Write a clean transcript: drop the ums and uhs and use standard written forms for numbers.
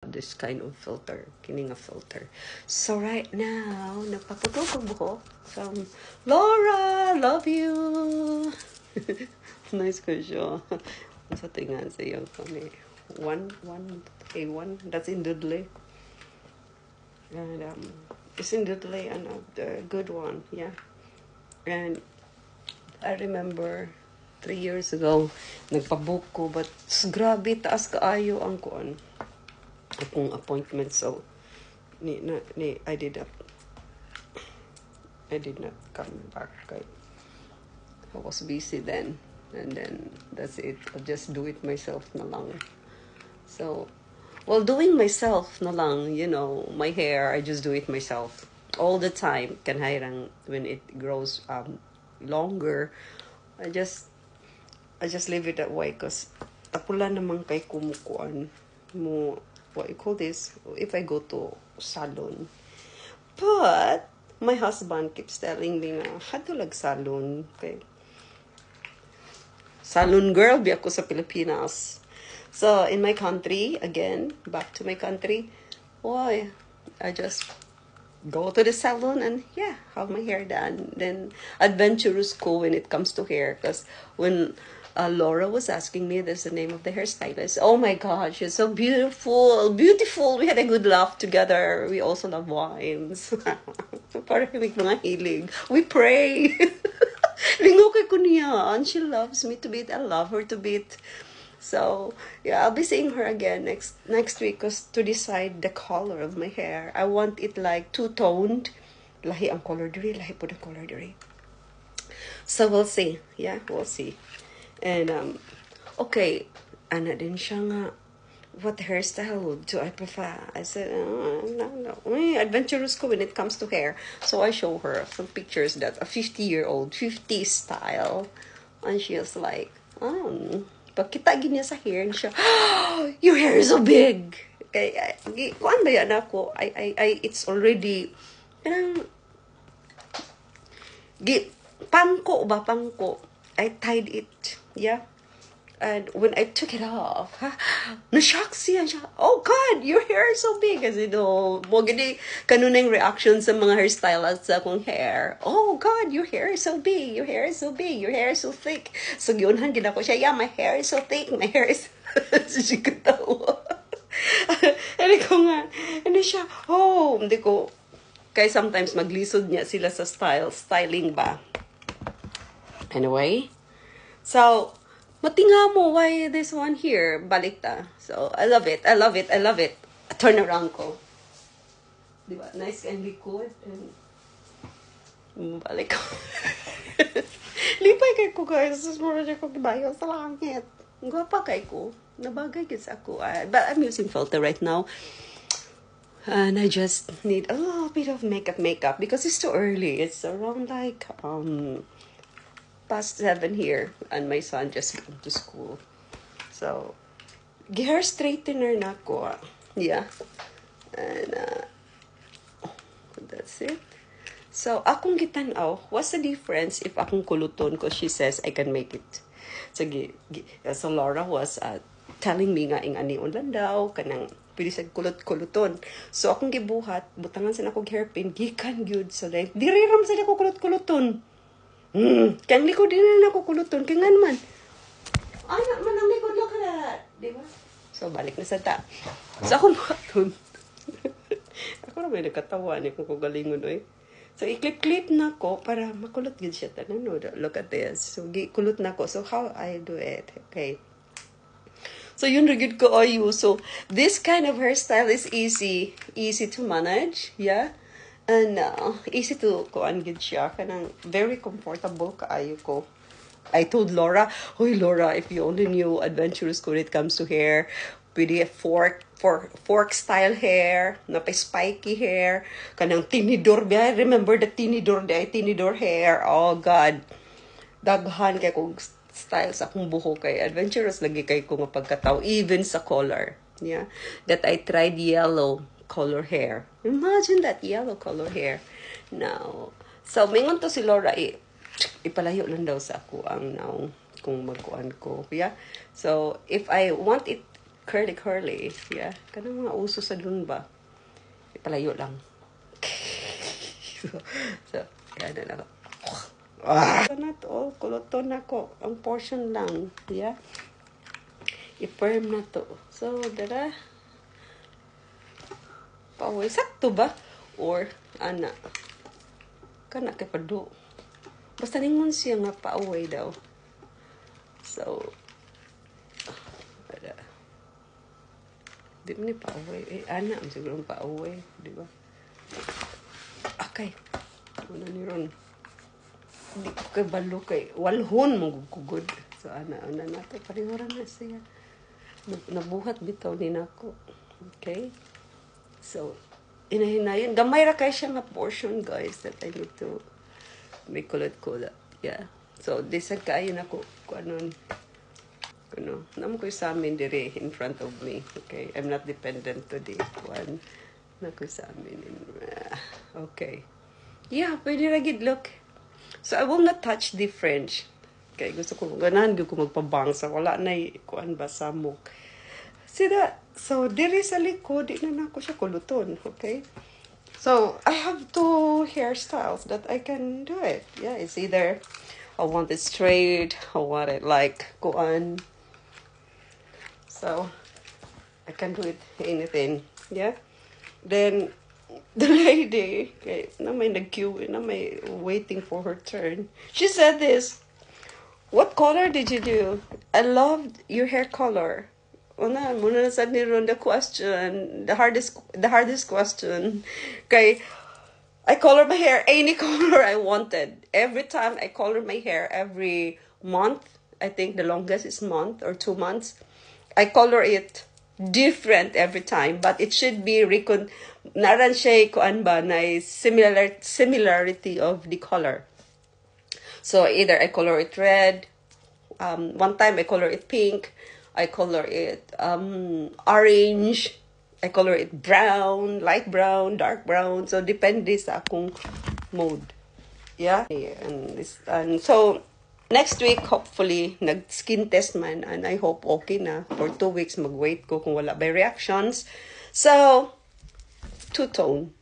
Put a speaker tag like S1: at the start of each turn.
S1: this kind of filter, kining a filter. So right now, nagpaputol ko buhok from Laura, love you. Nice ko siya. Sa tingan sa iyang kami. A1, that's in Dudley. And it's in Dudley and the good one, yeah. And I remember 3 years ago, nagpabook ko, but grabe, taas kaayo ang kuan. Akong appointment, so I did not come back. I was busy then, and then that's it. I'll just do it myself na lang. So, well, doing myself na lang, you know, my hair, I just do it myself all the time. Kanhayrang when it grows longer, I just leave it that way because tapula naman kay kumukuan mo, what you call this, if I go to salon. But my husband keeps telling me na hatulag salon. Okay, salon girl bi ako sa Pilipinas. So in my country, again, back to my country, why I just go to the salon and yeah, have my hair done. Then adventurous ko when it comes to hair, because when Laura was asking me, that's the name of the hairstylist. Oh my God, she's so beautiful. We had a good laugh together. We also love wines. Parang mga hilig. We pray. Lingo kay ko niya, and she loves me to bit. I love her to bit. So yeah, I'll be seeing her again next week to decide the color of my hair. I want it like two-toned. Lahi ang color diri, lahi po ang color diri. So we'll see. Yeah, we'll see. And okay, ana din siya nga, what hairstyle do I prefer? I said, no. Adventurous ko when it comes to hair. So I show her some pictures that a 50-year-old, 50 style. And she was like, pagkita niya sa hair niya, your hair is so big. Kuan ba yan ako? It's already, pangko. I tied it, yeah. And when I took it off, na-shock siya. Oh God, your hair is so big. Kasi mo gini kanunang reaction sa mga hairstylists sa akong hair. Oh God, your hair is so big. Your hair is so big. Your hair is so thick. So yunhan gina ko siya, yeah, my hair is so thick. My hair is... Siya katawa. Hindi ko nga. Hindi siya, hindi ko. Kaya sometimes maglisod niya sila sa styling ba. Anyway, so, matinga mo, why this one here? Balikta. So, I love it. Turn around ko. Diba? Nice and liquid. And balik ko. Lipay kay ko, guys. Mura siya ko kibayo sa langit. Gwapa kay ko. Nabagay gits ako. But I'm using filter right now. And I just need a little bit of makeup because it's too early. It's around like, past 7 here, and my son just went to school. So, hair straightener na ko. Yeah. And, that's it. So, akong gitanaw, what's the difference if akong kuluton? Because she says I can make it. So Laura was telling me nga, ani unlan daw, kanang pwede sa kulot-kuluton. So, akong gibuhat, butangan sa akong hairpin, gikan gyud sa length. Diriram sa ako kulot-kuluton. Kang likod din na ako kuluton. Kaya nga naman. Anak man ang likod lang ka na. Diba? So, balik na sa ta. So, ako buhaton. Ako na may nakatawa niya kung kugalingon. So, i-clip-clip na ko para makulot yun siya. No, look at this. So, kulot na ko. So, how I do it? Okay. So, yun rigid ko ayu. So, this kind of hairstyle is easy to manage. Yeah. And easy to kuan gid siya, kanang very comfortable kaayo ko. I told Laura, "Hoy Laura, if you only knew adventurous when it comes to hair, pwede fork style hair, napay spiky hair, kanang tinidor ba? Remember the tinidor hair? Oh God, daghan kay kong style sa akong buhok kay adventurous lagi kay ko nga pagkataw, even sa color. Yeah, that I tried yellow color hair. Imagine that yellow color hair. Now, so mingon to si Laura, ipalayo lang daw sa ako ang now kung magkuan ko. Yeah. So, if I want it curly. Yeah, kanang mga uso sa dun ba? Ipalayo lang. so, yan na lang. Not all, kuluton ako. Ang portion lang. Yeah. I-perm na to. So, dara. Pauwi. Sakto ba? Or, ana. Kana kay pado. Basta ningon siya nga pauwi daw. So, di mo ni pauwi. Ana, siguro pauwi. Di ba? Okay. Ano ni Ron? Hindi ko kay balo kay walhon magugugod. So, ana na to. Parihoran na siya. Nabuhat bitaw ni nako. Okay? So, inahinayon. Gamay ra kay siya nga portion, guys, that I need to make kulot-kulot. Yeah. So, this kayo na ko anon. Naman ko sa amin dire in front of me. Okay? I'm not dependent to this one. Nako sa amin. Okay. Yeah, pwede ra gid look. So, I will not touch the French. Okay, gusto ko, ganahan ko magpabangsa. Wala na kuan ba samok. See that? So, diri sa likod, di na ako siya kuluton. Okay? So, I have two hairstyles that I can do it. Yeah, it's either I want it straight, I want it like kuan. So, I can do it anything. Yeah? Then, the lady, okay, na may nag-queue, na may waiting for her turn. She said this, "What color did you do? I loved your hair color." Muna na sa ni Ron the question, the hardest question. Okay, I color my hair any color I wanted. Every time I color my hair every month, I think the longest is month or 2 months. I color it different every time, but it should be naran siya kuan ba na similarity of the color. So either I color it red, one time I color it pink, I color it orange, I color it brown, light brown, dark brown. So depende sa akong mode. Yeah. And so next week, hopefully, nag-skin test man, and I hope okay na. For 2 weeks, mag-wait ko kung wala by reactions. So, two-tone.